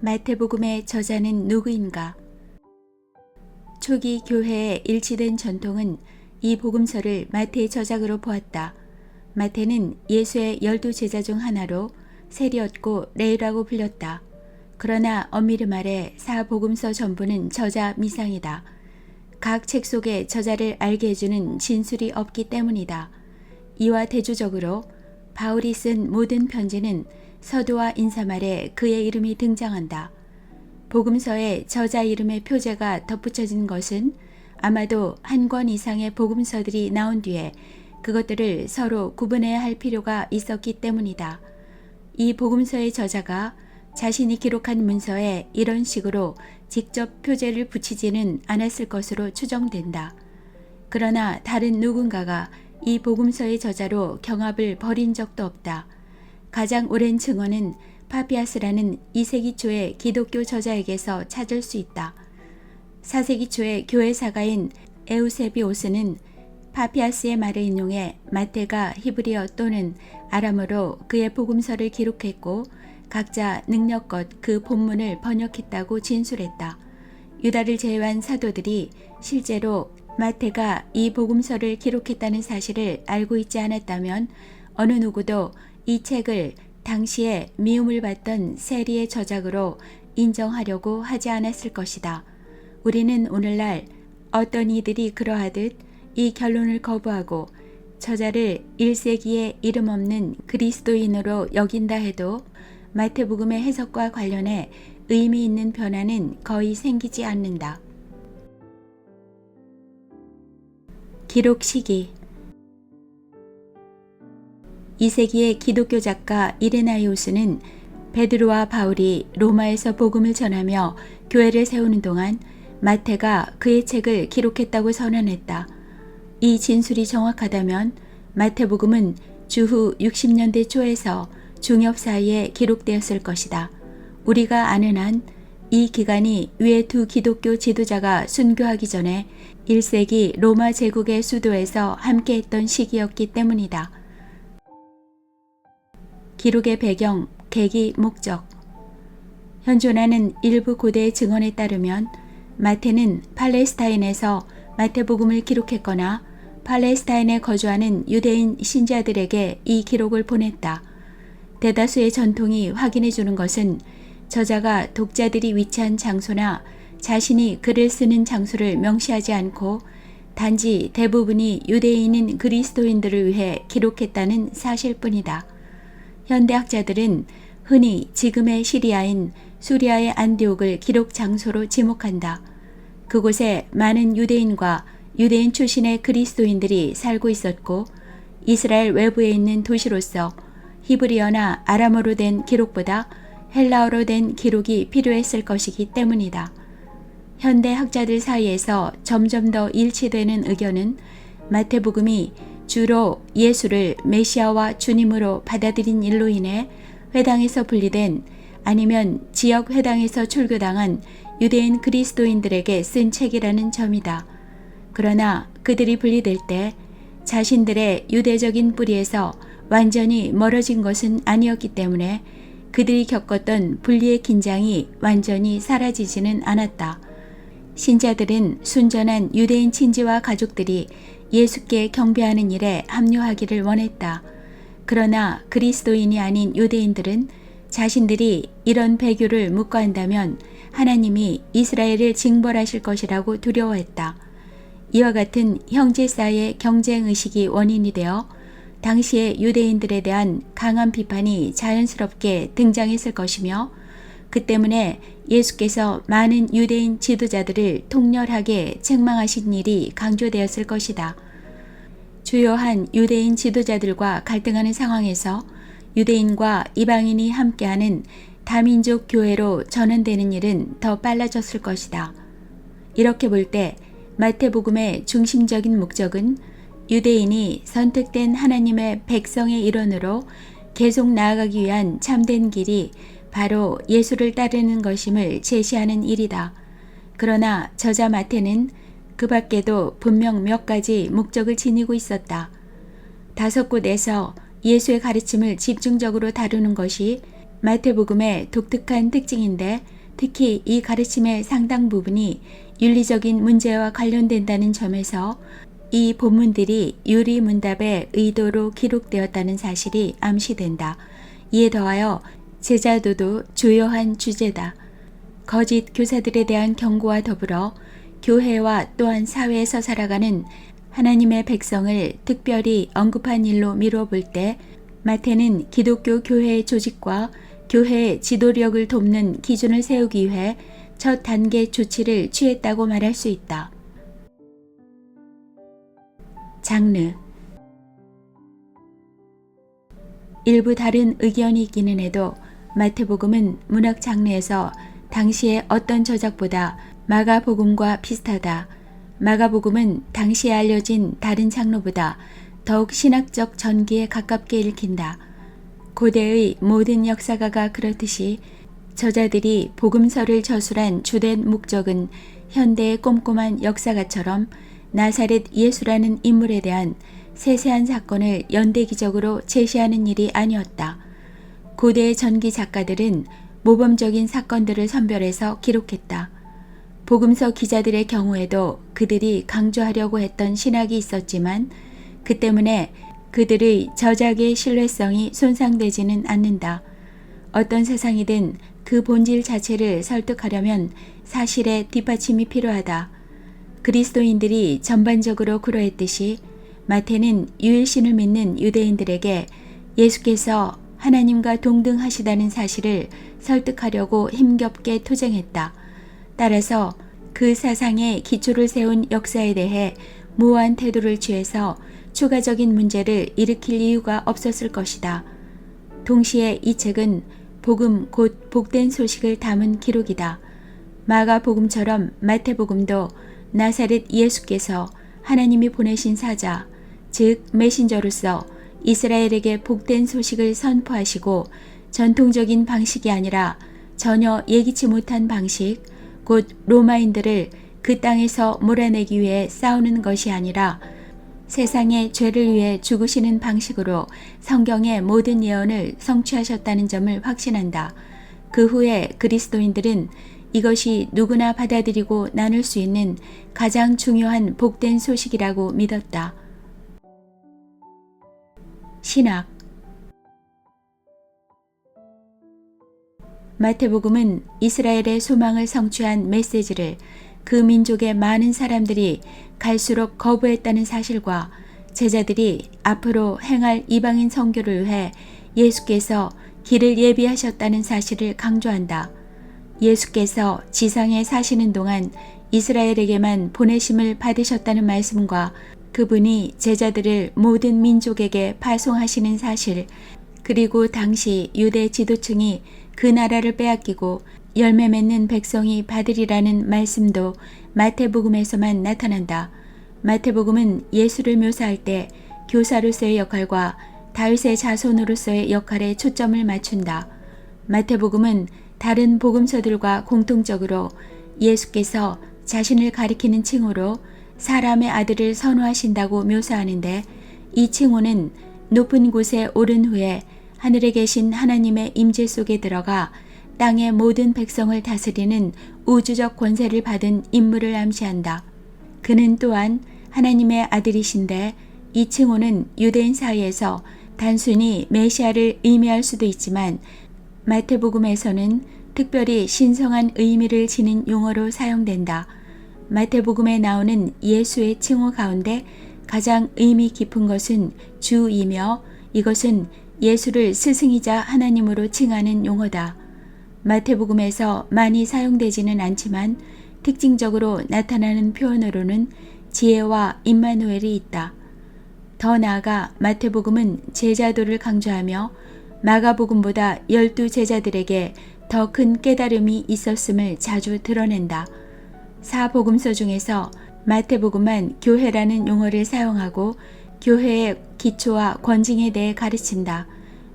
마태복음의 저자는 누구인가? 초기 교회에 일치된 전통은 이 복음서를 마태의 저작으로 보았다. 마태는 예수의 12 제자 중 하나로 세리였고 레위라고 불렸다. 그러나 엄밀히 말해 사복음서 전부는 저자 미상이다. 각 책 속에 저자를 알게 해주는 진술이 없기 때문이다. 이와 대조적으로 바울이 쓴 모든 편지는 서두와 인사말에 그의 이름이 등장한다. 복음서에 저자 이름의 표제가 덧붙여진 것은 아마도 한 권 이상의 복음서들이 나온 뒤에 그것들을 서로 구분해야 할 필요가 있었기 때문이다. 이 복음서의 저자가 자신이 기록한 문서에 이런 식으로 직접 표제를 붙이지는 않았을 것으로 추정된다. 그러나 다른 누군가가 이 복음서의 저자로 경합을 벌인 적도 없다. 가장 오랜 증언은 파피아스라는 2세기 초의 기독교 저자에게서 찾을 수 있다. 4세기 초의 교회 사가인 에우세비오스는 파피아스의 말을 인용해 마태가 히브리어 또는 아람어로 그의 복음서를 기록했고 각자 능력껏 그 본문을 번역했다고 진술했다. 유다를 제외한 사도들이 실제로 마태가 이 복음서를 기록했다는 사실을 알고 있지 않았다면 어느 누구도 이 책을 당시에 미움을 받던 세리의 저작으로 인정하려고 하지 않았을 것이다. 우리는 오늘날 어떤 이들이 그러하듯 이 결론을 거부하고 저자를 1세기에 이름 없는 그리스도인으로 여긴다 해도 마태복음의 해석과 관련해 의미 있는 변화는 거의 생기지 않는다. 기록 시기 2세기의 기독교 작가 이레나이오스는 베드로와 바울이 로마에서 복음을 전하며 교회를 세우는 동안 마태가 그의 책을 기록했다고 선언했다. 이 진술이 정확하다면 마태복음은 주후 60년대 초에서 중엽 사이에 기록되었을 것이다. 우리가 아는 한 이 기간이 위의 두 기독교 지도자가 순교하기 전에 1세기 로마 제국의 수도에서 함께했던 시기였기 때문이다. 기록의 배경, 계기, 목적. 현존하는 일부 고대 증언에 따르면 마태는 팔레스타인에서 마태복음을 기록했거나 팔레스타인에 거주하는 유대인 신자들에게 이 기록을 보냈다. 대다수의 전통이 확인해 주는 것은 저자가 독자들이 위치한 장소나 자신이 글을 쓰는 장소를 명시하지 않고 단지 대부분이 유대인인 그리스도인들을 위해 기록했다는 사실뿐이다. 현대학자들은 흔히 지금의 시리아인 수리아의 안디옥을 기록 장소로 지목한다. 그곳에 많은 유대인과 유대인 출신의 그리스도인들이 살고 있었고 이스라엘 외부에 있는 도시로서 히브리어나 아람어로 된 기록보다 헬라어로 된 기록이 필요했을 것이기 때문이다. 현대 학자들 사이에서 점점 더 일치되는 의견은 마태복음이 주로 예수를 메시아와 주님으로 받아들인 일로 인해 회당에서 분리된 아니면 지역 회당에서 출교당한 유대인 그리스도인들에게 쓴 책이라는 점이다. 그러나 그들이 분리될 때 자신들의 유대적인 뿌리에서 완전히 멀어진 것은 아니었기 때문에 그들이 겪었던 분리의 긴장이 완전히 사라지지는 않았다. 신자들은 순전한 유대인 친지와 가족들이 예수께 경배하는 일에 합류하기를 원했다. 그러나 그리스도인이 아닌 유대인들은 자신들이 이런 배교를 묵과한다면 하나님이 이스라엘을 징벌하실 것이라고 두려워했다. 이와 같은 형제 사이의 경쟁의식이 원인이 되어 당시의 유대인들에 대한 강한 비판이 자연스럽게 등장했을 것이며 그 때문에 예수께서 많은 유대인 지도자들을 통렬하게 책망하신 일이 강조되었을 것이다. 주요한 유대인 지도자들과 갈등하는 상황에서 유대인과 이방인이 함께하는 다민족 교회로 전환되는 일은 더 빨라졌을 것이다. 이렇게 볼 때 마태복음의 중심적인 목적은 유대인이 선택된 하나님의 백성의 일원으로 계속 나아가기 위한 참된 길이 바로 예수를 따르는 것임을 제시하는 일이다. 그러나 저자 마태는 그 밖에도 분명 몇 가지 목적을 지니고 있었다. 5곳에서 예수의 가르침을 집중적으로 다루는 것이 마태복음의 독특한 특징인데 특히 이 가르침의 상당 부분이 윤리적인 문제와 관련된다는 점에서 이 본문들이 유리문답의 의도로 기록되었다는 사실이 암시된다. 이에 더하여 제자도도 주요한 주제다. 거짓 교사들에 대한 경고와 더불어 교회와 또한 사회에서 살아가는 하나님의 백성을 특별히 언급한 일로 미루어 볼 때 마태는 기독교 교회의 조직과 교회의 지도력을 돕는 기준을 세우기 위해 첫 단계 조치를 취했다고 말할 수 있다. 장르 일부 다른 의견이 있기는 해도 마태복음은 문학 장르에서 당시의 어떤 저작보다 마가복음과 비슷하다. 마가복음은 당시에 알려진 다른 장르보다 더욱 신학적 전기에 가깝게 읽힌다. 고대의 모든 역사가가 그렇듯이 저자들이 복음서를 저술한 주된 목적은 현대의 꼼꼼한 역사가처럼 나사렛 예수라는 인물에 대한 세세한 사건을 연대기적으로 제시하는 일이 아니었다. 고대의 전기 작가들은 모범적인 사건들을 선별해서 기록했다. 복음서 기자들의 경우에도 그들이 강조하려고 했던 신학이 있었지만 그 때문에 그들의 저작의 신뢰성이 손상되지는 않는다. 어떤 세상이든 그 본질 자체를 설득하려면 사실의 뒷받침이 필요하다. 그리스도인들이 전반적으로 그러했듯이 마태는 유일신을 믿는 유대인들에게 예수께서 하나님과 동등하시다는 사실을 설득하려고 힘겹게 투쟁했다. 따라서 그 사상에 기초를 세운 역사에 대해 무모한 태도를 취해서 추가적인 문제를 일으킬 이유가 없었을 것이다. 동시에 이 책은 복음 곧 복된 소식을 담은 기록이다. 마가복음처럼 마태복음도 나사렛 예수께서 하나님이 보내신 사자, 즉 메신저로서 이스라엘에게 복된 소식을 선포하시고 전통적인 방식이 아니라 전혀 예기치 못한 방식, 곧 로마인들을 그 땅에서 몰아내기 위해 싸우는 것이 아니라 세상의 죄를 위해 죽으시는 방식으로 성경의 모든 예언을 성취하셨다는 점을 확신한다. 그 후에 그리스도인들은 이것이 누구나 받아들이고 나눌 수 있는 가장 중요한 복된 소식이라고 믿었다. 신학 마태복음은 이스라엘의 소망을 성취한 메시지를 그 민족의 많은 사람들이 갈수록 거부했다는 사실과 제자들이 앞으로 행할 이방인 선교를 위해 예수께서 길을 예비하셨다는 사실을 강조한다. 예수께서 지상에 사시는 동안 이스라엘에게만 보내심을 받으셨다는 말씀과 그분이 제자들을 모든 민족에게 파송하시는 사실, 그리고 당시 유대 지도층이 그 나라를 빼앗기고 열매 맺는 백성이 받으리라는 말씀도 마태복음에서만 나타난다. 마태복음은 예수를 묘사할 때 교사로서의 역할과 다윗의 자손으로서의 역할에 초점을 맞춘다. 마태복음은 다른 복음서들과 공통적으로 예수께서 자신을 가리키는 칭호로 사람의 아들을 선호하신다고 묘사하는데 이 칭호는 높은 곳에 오른 후에 하늘에 계신 하나님의 임재 속에 들어가 땅의 모든 백성을 다스리는 우주적 권세를 받은 인물을 암시한다. 그는 또한 하나님의 아들이신데 이 칭호는 유대인 사이에서 단순히 메시아를 의미할 수도 있지만 마태복음에서는 특별히 신성한 의미를 지닌 용어로 사용된다. 마태복음에 나오는 예수의 칭호 가운데 가장 의미 깊은 것은 주이며 이것은 예수를 스승이자 하나님으로 칭하는 용어다. 마태복음에서 많이 사용되지는 않지만 특징적으로 나타나는 표현으로는 지혜와 임마누엘이 있다. 더 나아가 마태복음은 제자도를 강조하며 마가복음보다 12제자들에게 더 큰 깨달음이 있었음을 자주 드러낸다. 사복음서 중에서 마태복음만 교회라는 용어를 사용하고 교회의 기초와 권징에 대해 가르친다.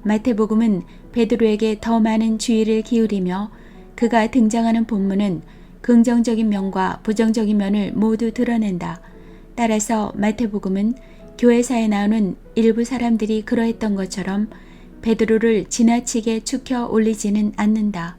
마태복음은 베드로에게 더 많은 주의를 기울이며 그가 등장하는 본문은 긍정적인 면과 부정적인 면을 모두 드러낸다. 따라서 마태복음은 교회사에 나오는 일부 사람들이 그러했던 것처럼 베드로를 지나치게 축혀 올리지는 않는다.